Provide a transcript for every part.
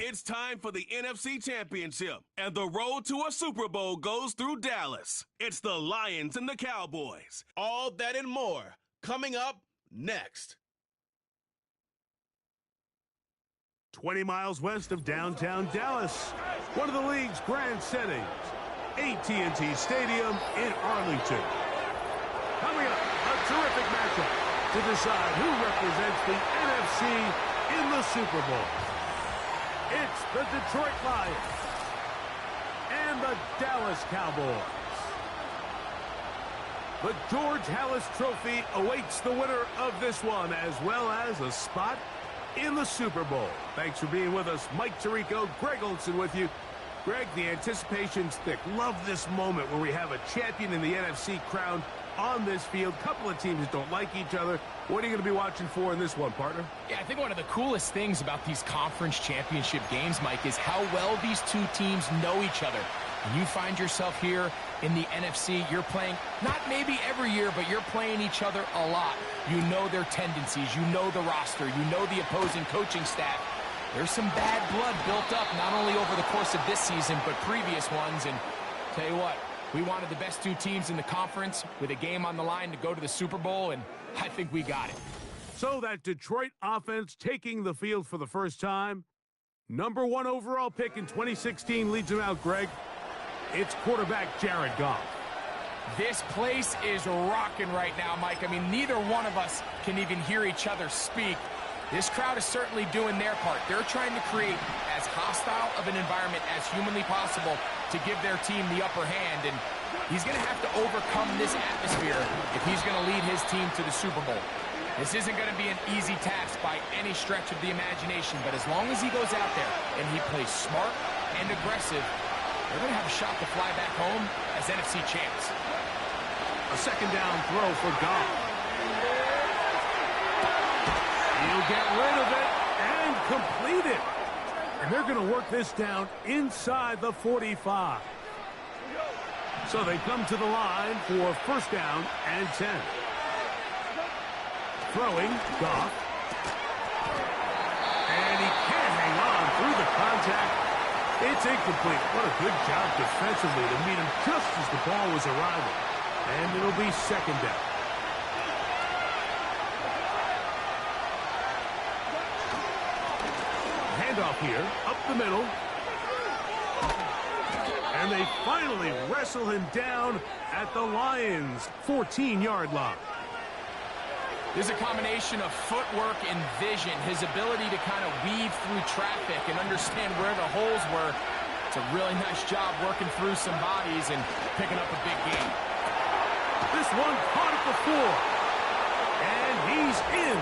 It's time for the NFC Championship, and the road to a Super Bowl goes through Dallas. It's the Lions and the Cowboys. All that and more coming up next. 20 miles west of downtown Dallas, one of the league's grand settings, AT&T Stadium in Arlington. Coming up, a terrific matchup to decide who represents the NFC in the Super Bowl. It's the Detroit Lions and the Dallas Cowboys. The George Halas Trophy awaits the winner of this one, as well as a spot in the Super Bowl. Thanks for being with us. Mike Tirico, Greg Olson with you. Greg, the anticipation's thick. Love this moment where we have a champion in the NFC crowned on this field. Couple of teams that don't like each other. What are you going to be watching for in this one, partner? Yeah, I think one of the coolest things about these conference championship games, Mike, is how well these two teams know each other. When you find yourself here in the NFC, you're playing, not maybe every year, but you're playing each other a lot. You know their tendencies. You know the roster. You know the opposing coaching staff. There's some bad blood built up, not only over the course of this season, but previous ones. And tell you what, we wanted the best two teams in the conference with a game on the line to go to the Super Bowl, and I think we got it. So that Detroit offense taking the field for the first time. Number 1 overall pick in 2016 leads them out, Greg. It's quarterback Jared Goff. This place is rocking right now, Mike. I mean, neither one of us can even hear each other speak. This crowd is certainly doing their part. They're trying to create as hostile of an environment as humanly possible to give their team the upper hand. And he's going to have to overcome this atmosphere if he's going to lead his team to the Super Bowl. This isn't going to be an easy task by any stretch of the imagination. But as long as he goes out there and he plays smart and aggressive, they're going to have a shot to fly back home as NFC champs. A second down throw for Goff. He'll get rid of it and complete it. And they're going to work this down inside the 45. So they come to the line for first down and 10. Throwing, Goff. And he can't hang on through the contact. It's incomplete. What a good job defensively to meet him just as the ball was arriving. And it'll be second down. Handoff here, up the middle. And they finally wrestle him down at the Lions' 14-yard line. There's a combination of footwork and vision, his ability to kind of weave through traffic and understand where the holes were. It's a really nice job working through some bodies and picking up a big gain. This one caught it before. And he's in.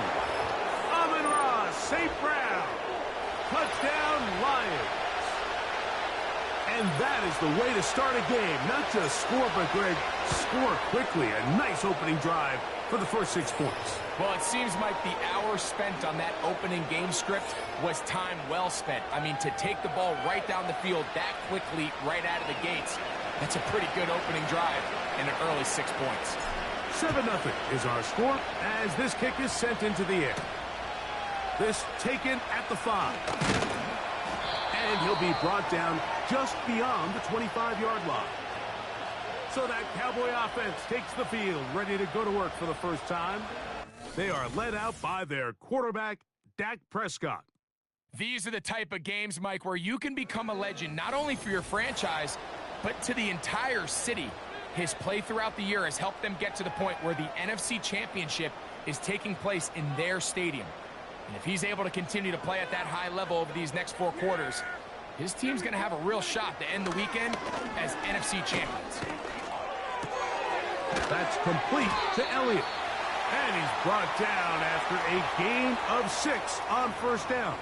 Amon-Ra St. Brown. Touchdown, Lions. And that is the way to start a game. Not just score, but, Greg, score quickly. A nice opening drive for the first 6 points. Well, it seems like the hour spent on that opening game script was time well spent. I mean, to take the ball right down the field that quickly, right out of the gates, that's a pretty good opening drive and an early 6 points. 7-0 is our score as this kick is sent into the air. This taken at the 5. And he'll be brought down just beyond the 25-yard line. So that Cowboy offense takes the field, ready to go to work for the first time. They are led out by their quarterback, Dak Prescott. These are the type of games, Mike, where you can become a legend, not only for your franchise, but to the entire city. His play throughout the year has helped them get to the point where the NFC Championship is taking place in their stadium. And if he's able to continue to play at that high level over these next 4 quarters, his team's going to have a real shot to end the weekend as NFC champions. That's complete to Elliott. And he's brought down after a gain of 6 on first down.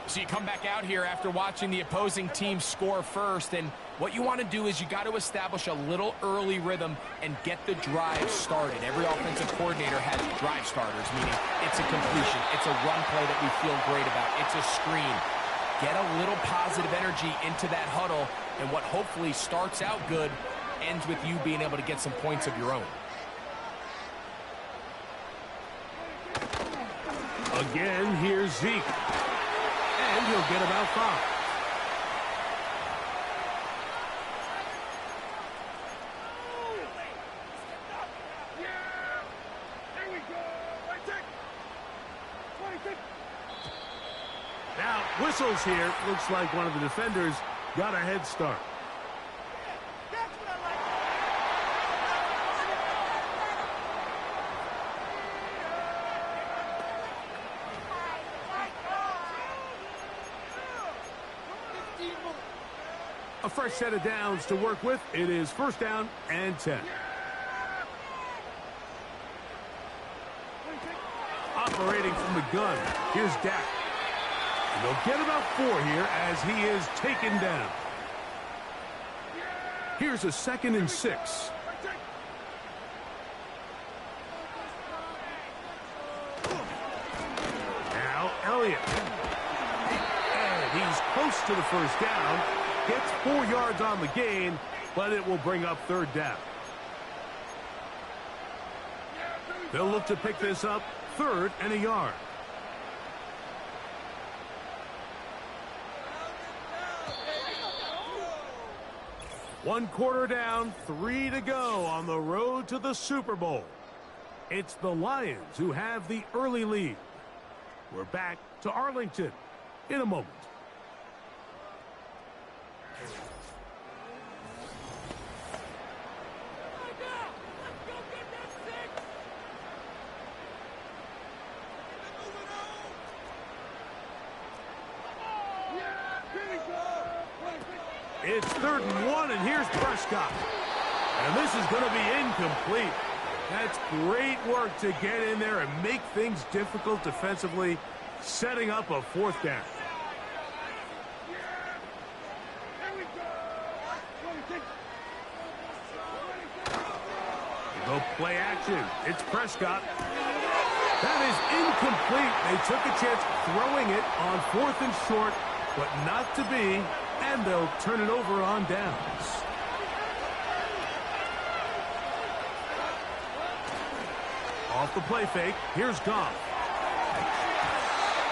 So you come back out here after watching the opposing team score first, and what you want to do is you got to establish a little early rhythm and get the drive started. Every offensive coordinator has drive starters, meaning it's a completion, it's a run play that we feel great about, it's a screen. Get a little positive energy into that huddle, and what hopefully starts out good ends with you being able to get some points of your own. Again, here's Zeke. And he'll get about 5. Now, whistles here. Looks like one of the defenders got a head start. A fresh set of downs to work with. It is 1st down and 10. Operating from the gun. Here's Dak. And they'll get about 4 here as he is taken down. Here's a 2nd and 6. Now Elliott. And he's close to the 1st down. Gets 4 yards on the gain, but it will bring up 3rd down. They'll look to pick this up 3rd and a yard. One quarter down, 3 to go on the road to the Super Bowl. It's the Lions who have the early lead. We're back to Arlington in a moment. It's 3rd and 1, and here's Prescott. And this is going to be incomplete. That's great work to get in there and make things difficult defensively, setting up a 4th down. Go play action. It's Prescott. That is incomplete. They took a chance throwing it on 4th and short, but not to be. And they'll turn it over on downs. Off the play fake, here's Goff.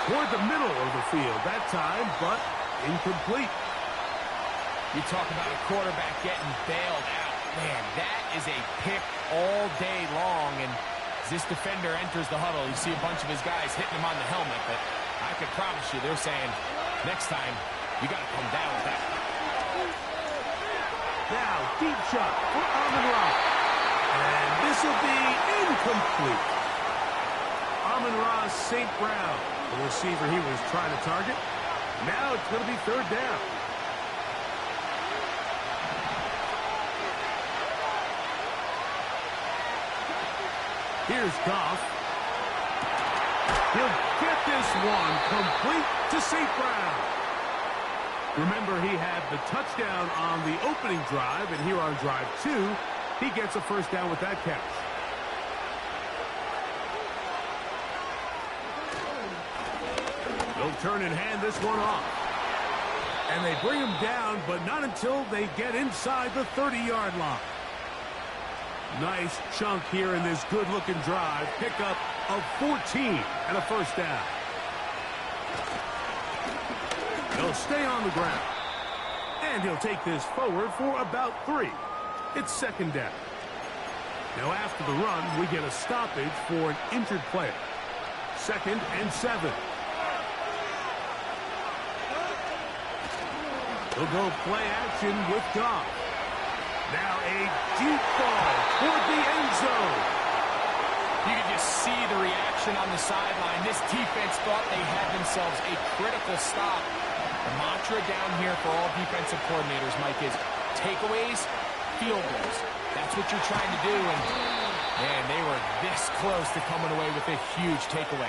Toward the middle of the field that time, but incomplete. You talk about a quarterback getting bailed out. Man, that is a pick all day long. And as this defender enters the huddle, you see a bunch of his guys hitting him on the helmet. But I could promise you they're saying, next time, you got to come down with that. Now, deep shot for Amon-Ra. And this will be incomplete. Amon-Ra St. Brown, the receiver he was trying to target. Now it's going to be 3rd down. Here's Goff. He'll get this one complete to St. Brown. Remember, he had the touchdown on the opening drive, and here on drive 2, he gets a 1st down with that catch. They'll turn and hand this one off. And they bring him down, but not until they get inside the 30-yard line. Nice chunk here in this good-looking drive. Pickup of 14 and a 1st down. He'll stay on the ground. And he'll take this forward for about 3. It's 2nd down. Now after the run, we get a stoppage for an injured player. 2nd and 7. He'll go play action with Goff. Now a deep ball toward the end zone. You can just see the reaction on the sideline. This defense thought they had themselves a critical stop. The mantra down here for all defensive coordinators, Mike, is takeaways, field goals. That's what you're trying to do, and man, they were this close to coming away with a huge takeaway.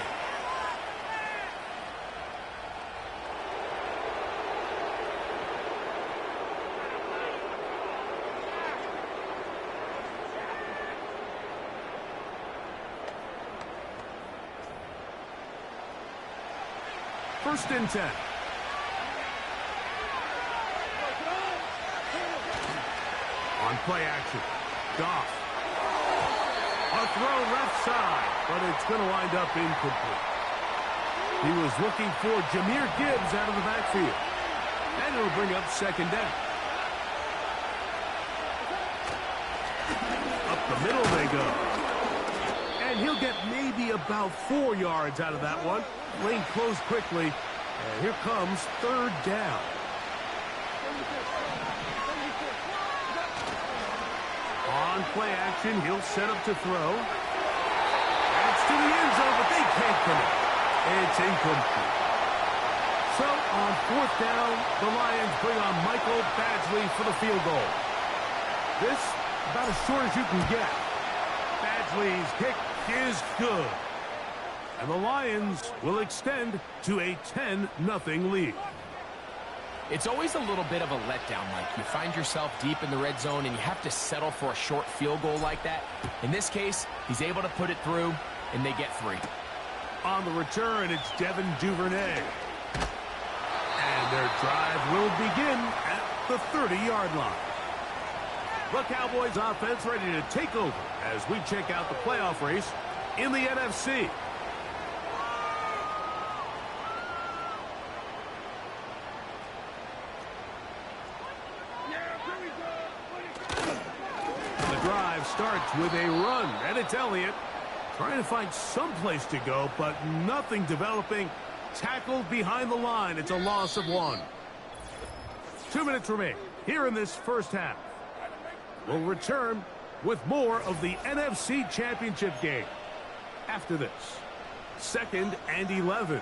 First and 10. On play action, Goff. A throw left side, but it's going to wind up incomplete. He was looking for Jahmyr Gibbs out of the backfield. And it'll bring up second down. Up the middle they go. And he'll get maybe about 4 yards out of that one. Lane closed quickly. And here comes third down. On play action, he'll set up to throw. That's to the end zone, but they can't connect. It's incomplete. So on fourth down, the Lions bring on Michael Badgley for the field goal. This, about as short as you can get. Badgley's kick is good. And the Lions will extend to a 10-0 lead. It's always a little bit of a letdown, Mike. You find yourself deep in the red zone, and you have to settle for a short field goal like that. In this case, he's able to put it through, and they get 3. On the return, it's Devin Duvernay. And their drive will begin at the 30-yard line. The Cowboys offense ready to take over as we check out the playoff race in the NFC. The drive starts with a run, and it's Elliott trying to find some place to go, but nothing developing. Tackled behind the line. It's a loss of 1. 2 minutes remain here in this first half. We'll return with more of the NFC Championship game after this. 2nd and 11.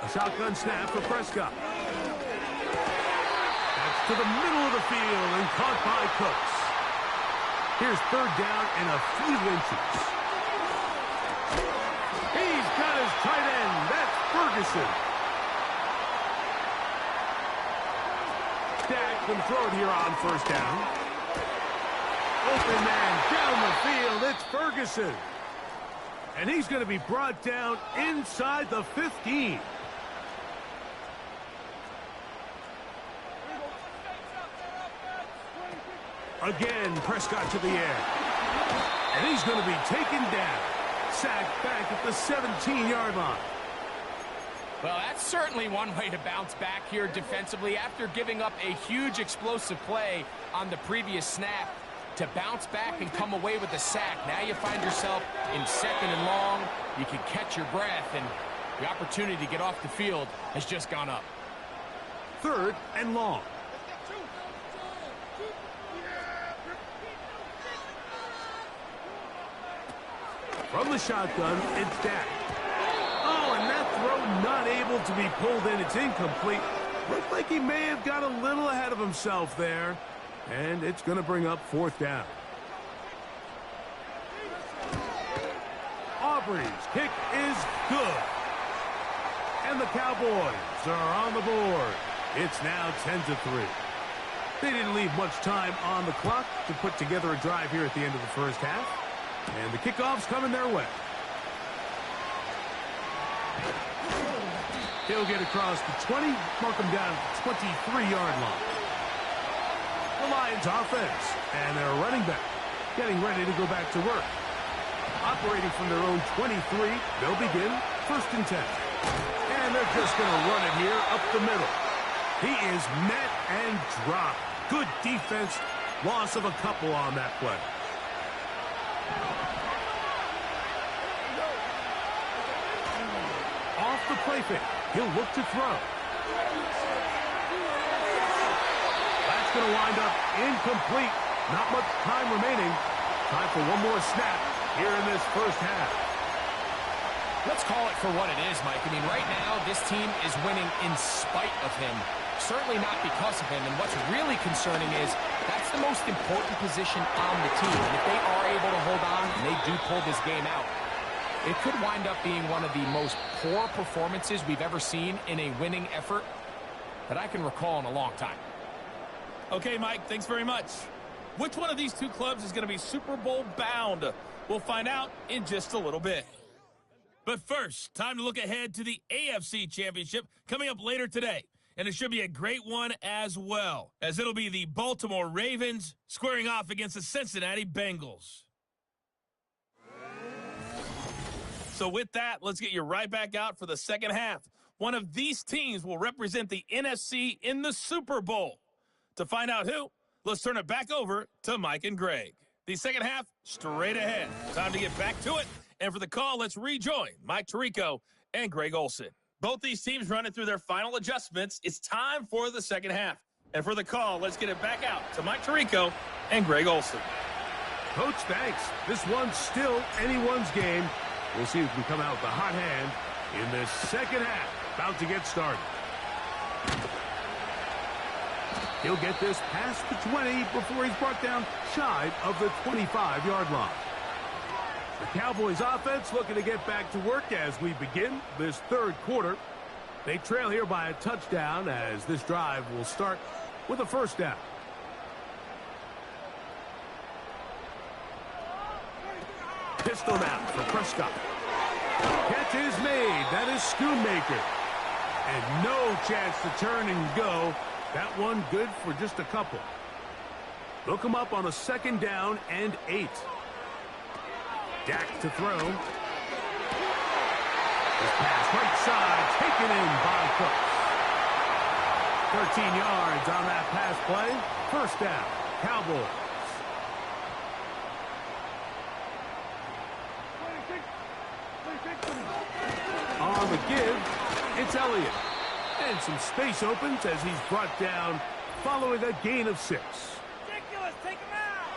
A shotgun snap for Prescott. That's to the middle of the field and caught by Cooks. Here's third down and a few inches. He's got his tight end. That's Ferguson. Dak can throw it here on first down. Open man down the field. It's Ferguson. And he's going to be brought down inside the 15. Again, Prescott to the air. And he's going to be taken down. Sacked back at the 17-yard line. Well, that's certainly one way to bounce back here defensively after giving up a huge explosive play on the previous snap. To bounce back and come away with a sack. Now you find yourself in 2nd and long. You can catch your breath, and the opportunity to get off the field has just gone up. 3rd and long. From the shotgun, it's Dak. Oh, and that throw not able to be pulled in. It's incomplete. Looked like he may have got a little ahead of himself there. And it's going to bring up 4th down. Aubrey's kick is good. And the Cowboys are on the board. It's now 10-3. They didn't leave much time on the clock to put together a drive here at the end of the first half. And the kickoff's coming their way. He'll get across the 20, mark him down at the 23-yard line. The Lions offense and their running back getting ready to go back to work. Operating from their own 23, they'll begin 1st and 10. And they're just going to run it here up the middle. He is met and dropped. Good defense. Loss of a couple on that play. Off the play fake. He'll look to throw. That's going to wind up incomplete. Not much time remaining. Time for one more snap here in this first half. Let's call it for what it is, Mike. I mean, right now, this team is winning in spite of him. Certainly not because of him. And what's really concerning is that's the most important position on the team. And if they are able to hold on and they do pull this game out, it could wind up being one of the most poor performances we've ever seen in a winning effort that I can recall in a long time. Okay, Mike, thanks very much. Which one of these two clubs is going to be Super Bowl bound? We'll find out in just a little bit. But first, time to look ahead to the AFC Championship coming up later today. And it should be a great one as well, as it'll be the Baltimore Ravens squaring off against the Cincinnati Bengals. So with that, let's get you right back out for the second half. One of these teams will represent the NFC in the Super Bowl. To find out who, let's turn it back over to Mike and Greg. The second half, straight ahead. Time to get back to it. And for the call, let's rejoin Mike Tirico and Greg Olson. Both these teams running through their final adjustments. It's time for the second half. And for the call, let's get it back out to Mike Tirico and Greg Olson. Coach, thanks. This one's still anyone's game. We'll see who can come out with a hot hand in this second half. About to get started. He'll get this past the 20 before he's brought down shy of the 25-yard line. The Cowboys offense looking to get back to work as we begin this third quarter. They trail here by a touchdown as this drive will start with a first down. Pistol now for Prescott. Catch is made. That is Schoonmaker. And no chance to turn and go. That one good for just a couple. Look him up on a second down and 8. Dak to throw. This pass right side taken in by Cooks. 13 yards on that pass play. First down, Cowboys. On the give, it's Elliott. And some space opens as he's brought down following a gain of 6. Ridiculous, take him out.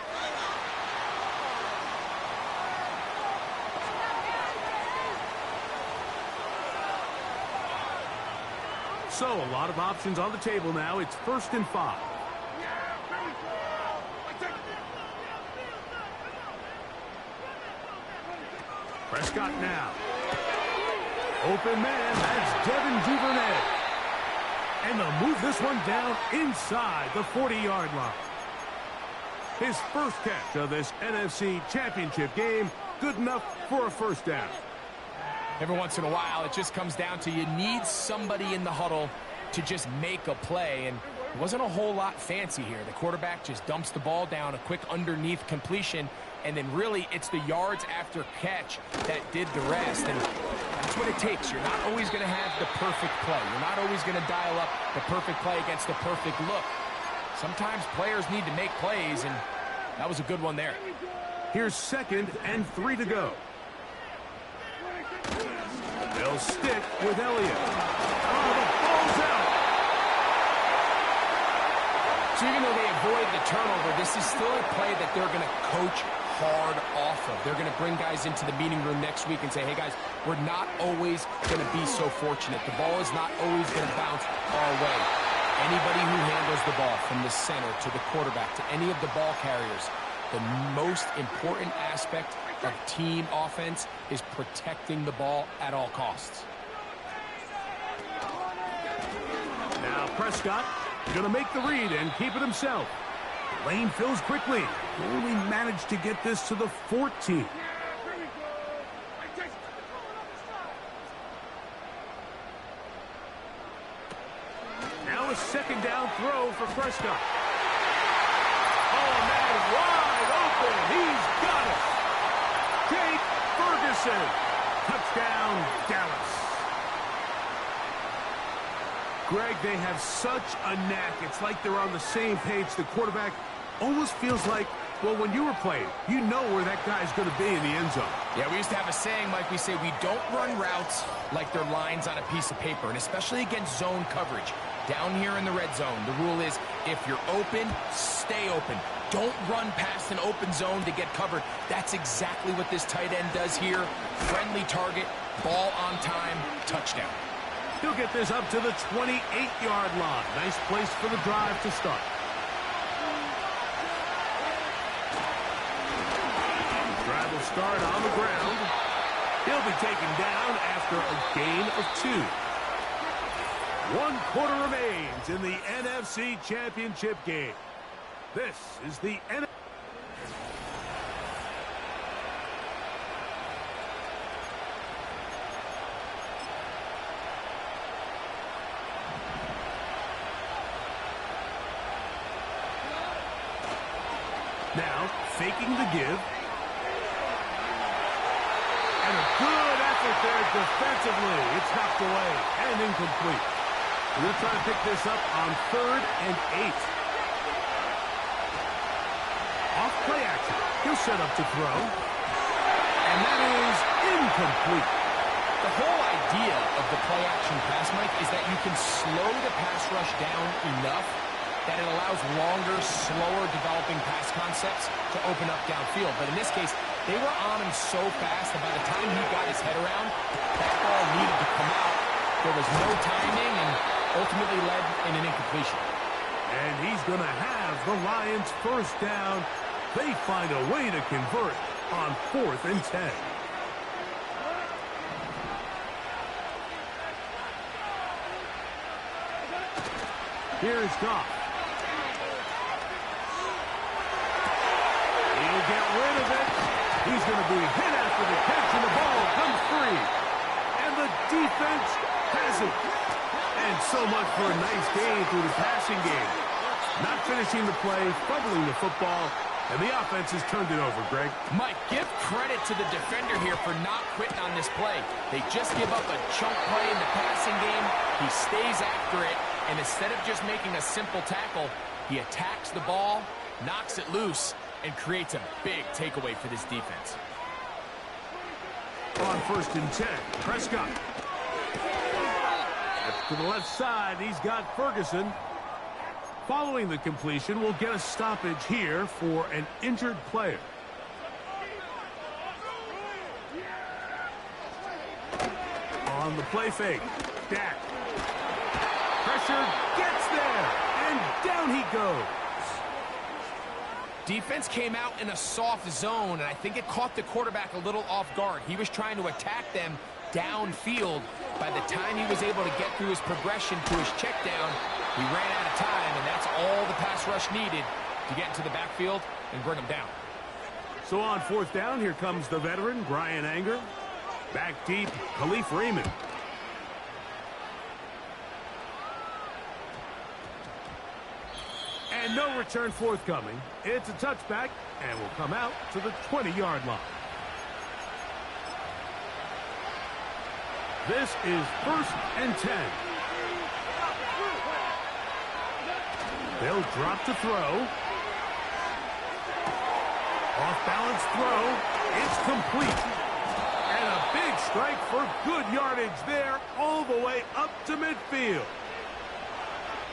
So a lot of options on the table now. It's 1st and 5. Prescott now. Open man, that's Devin Duvernay. And they'll move this one down inside the 40-yard line. His first catch of this NFC Championship game, good enough for a first down. Every once in a while, it just comes down to you need somebody in the huddle to just make a play, and it wasn't a whole lot fancy here. The quarterback just dumps the ball down, a quick underneath completion, and then really it's the yards after catch that did the rest, and that's what it takes. You're not always going to have the perfect play. You're not always going to dial up the perfect play against the perfect look. Sometimes players need to make plays, and that was a good one there. Here's 2nd and 3 to go. They'll stick with Elliott. Oh, the ball's out. So even though they avoid the turnover, this is still a play that they're going to coach hard off of. They're going to bring guys into the meeting room next week and say, hey, guys, we're not always going to be so fortunate. The ball is not always going to bounce our way. Anybody who handles the ball from the center to the quarterback to any of the ball carriers, the most important aspect of team offense is protecting the ball at all costs. Now Prescott going to make the read and keep it himself. Lane fills quickly. Only managed to get this to the 14. Now a second down throw for Prescott. Oh, man, wide open. He's got it. Jake Ferguson. Touchdown, Dallas. Greg, they have such a knack. It's like they're on the same page. The quarterback almost feels like, well, when you were playing, you know where that guy's going to be in the end zone. Yeah, we used to have a saying, Mike, we say we don't run routes like they're lines on a piece of paper, and especially against zone coverage. Down here in the red zone, the rule is if you're open, stay open. Don't run past an open zone to get covered. That's exactly what this tight end does here. Friendly target, ball on time, touchdown. He'll get this up to the 28-yard line. Nice place for the drive to start. Drive will start on the ground. He'll be taken down after a gain of 2. 1 quarter remains in the NFC Championship game. This is the NFC. Now, faking the give. And a good effort there defensively. It's knocked away and incomplete. They're going to try to pick this up on 3rd and 8. Off play action. He'll set up to throw. And that is incomplete. The whole idea of the play action pass, Mike, is that you can slow the pass rush down enough that it allows longer, slower developing pass concepts to open up downfield. But in this case, they were on him so fast that by the time he got his head around, that ball needed to come out. There was no timing and ultimately led in an incompletion. And he's going to have the Lions first down. They find a way to convert on 4th and 10. Here's Goff. He'll get rid of it. He's going to be hit after the catch, and the ball comes free. And the defense has it. And so much for a nice game through the passing game. Not finishing the play, fumbling the football, and the offense has turned it over, Greg. Mike, give credit to the defender here for not quitting on this play. They just give up a chunk play in the passing game. He stays after it, and instead of just making a simple tackle, he attacks the ball, knocks it loose, and creates a big takeaway for this defense. On 1st and 10, Prescott. To the left side, he's got Ferguson. Following the completion, we'll get a stoppage here for an injured player. On the play fake, Dak. Pressure gets there, and down he goes. Defense came out in a soft zone, and I think it caught the quarterback a little off guard. He was trying to attack them downfield. By the time he was able to get through his progression to his check down, he ran out of time, and that's all the pass rush needed to get into the backfield and bring him down. So on 4th down, here comes the veteran, Brian Anger. Back deep, Khalif Raymond. And no return forthcoming. It's a touchback, and will come out to the 20-yard line. This is 1st and 10. They'll drop to throw. Off-balance throw. It's complete. And a big strike for good yardage there all the way up to midfield.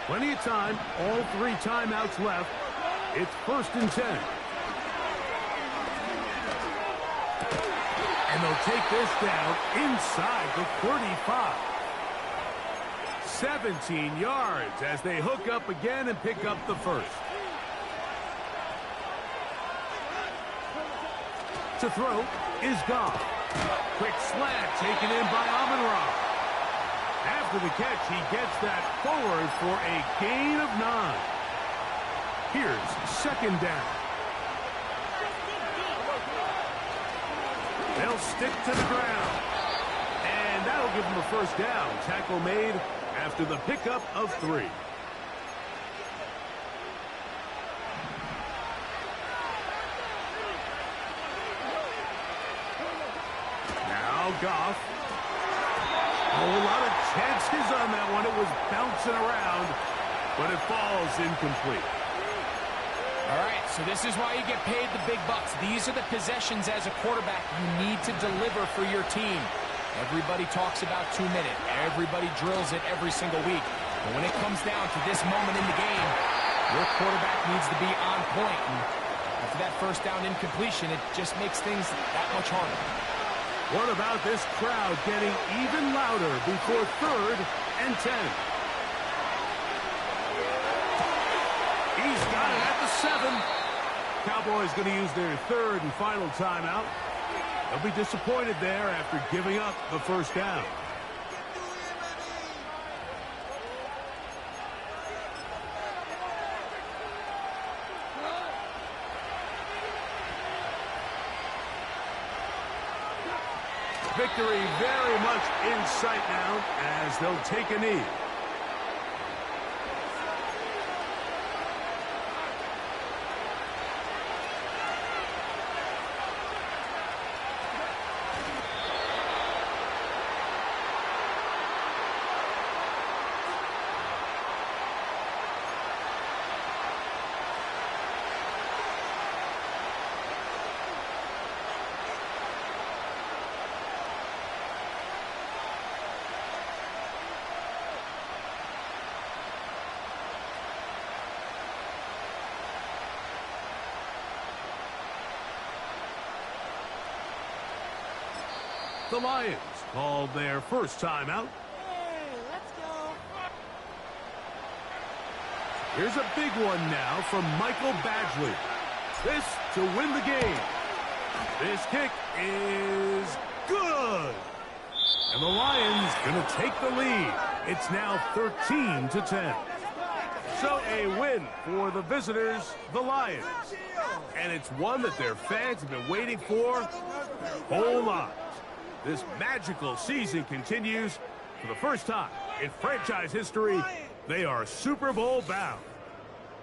Plenty of time. All 3 timeouts left. It's 1st and 10. And they'll take this down inside the 35. 17 yards as they hook up again and pick up the first. To throw is Goff. Quick slant taken in by Amon-Ra. After the catch, he gets that forward for a gain of 9. Here's 2nd down. They'll stick to the ground. And that'll give them a first down. Tackle made after the pickup of 3. Now Goff. A whole lot of chances on that one. It was bouncing around, but it falls incomplete. All right, so this is why you get paid the big bucks. These are the possessions as a quarterback you need to deliver for your team. Everybody talks about 2-minute. Everybody drills it every single week. But when it comes down to this moment in the game, your quarterback needs to be on point. And after that first down incompletion, it just makes things that much harder. What about this crowd getting even louder before 3rd and 10? He's got it at the 7. Cowboys going to use their 3rd and final timeout. They'll be disappointed there after giving up the first down. Victory very much in sight now as they'll take a knee. The Lions called their first timeout. Hey, let's go. Here's a big one now from Michael Badgley. This to win the game. This kick is good. And the Lions going to take the lead. It's now 13-10. So a win for the visitors, the Lions. And it's one that their fans have been waiting for whole lives. This magical season continues. For the first time in franchise history, they are Super Bowl bound.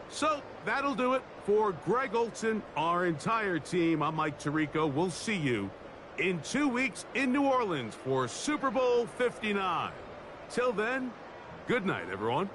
So that'll do it for Greg Olson, our entire team. I'm Mike Tirico. We'll see you in 2 weeks in New Orleans for Super Bowl 59. Till then, good night, everyone.